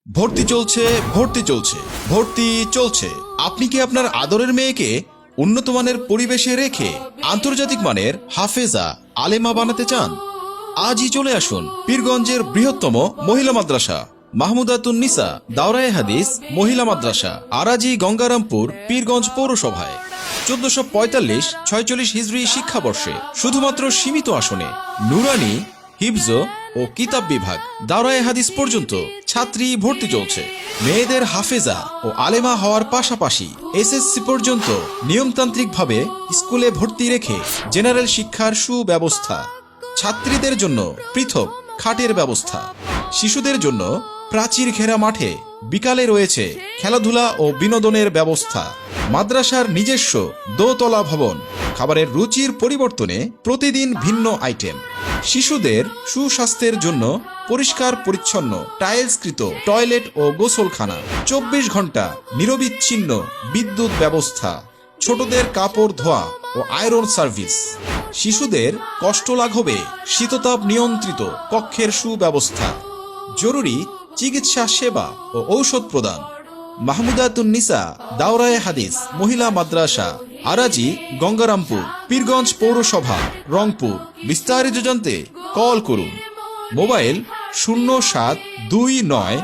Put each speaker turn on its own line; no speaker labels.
ভর্তি চলছে ভর্তি চলছে ভর্তি চলছে। আপনি কি আপনার আদরের মেয়েকে উন্নত মানের পরিবেশে রেখে আন্তর্জাতিক মানের হাফেজা আলেমা বানাতে চান? আজই চলে আসুন পীরগঞ্জের বৃহত্তম মহিলা মাদ্রাসা মাহমুদাতুন নিসা দাওরায়ে হাদিস মহিলা মাদ্রাসা আরাজি গঙ্গারামপুর পীরগঞ্জ পৌরসভায় 1445-46 হিজরি শিক্ষাবর্ষে শুধুমাত্র সীমিত আসনে নুরানি, হিফজ ও কিতাব বিভাগ, দাওরায়ে হাদিস পর্যন্ত ছাত্রী ভর্তি চলছে। মেয়েদের হাফেজা ও আলেমা হওয়ার পাশাপাশি এসএসসি পর্যন্ত নিয়মতান্ত্রিকভাবে স্কুলে ভর্তি রেখে জেনারেল শিক্ষার সুব্যবস্থা। ছাত্রীদের জন্য পৃথক খাটের ব্যবস্থা। শিশুদের জন্য প্রাচীর ঘেরা মাঠে বিকালে রয়েছে খেলাধুলা ও বিনোদনের ব্যবস্থা। মাদ্রাসার নিজস্ব দোতলা ভবন। খাবারের রুচির পরিবর্তনে প্রতিদিন ভিন্ন আইটেম। শিশুদের সুস্বাস্থ্যের জন্য পরিষ্কার পরিচ্ছন্ন টাইলসকৃত টয়লেট ও গোসলখানা। 24 ঘন্টা নিরবিচ্ছিন্ন বিদ্যুৎ ব্যবস্থা। ছোটদের কাপড় ধোয়া ও আয়রন সার্ভিস। শিশুদের কষ্ট লাঘবে শীততাপ নিয়ন্ত্রিত কক্ষের সুব্যবস্থা। জরুরি চিকিৎসা সেবা ও ঔষধ প্রদান। মাহমুদাতুন নিসা দাওরায়ে হাদিস মহিলা মাদ্রাসা আরাজি গঙ্গারামপুর পীরগঞ্জ পৌরসভা রংপুর। বিস্তারিত জানতে কল করুন। মোবাইল 0729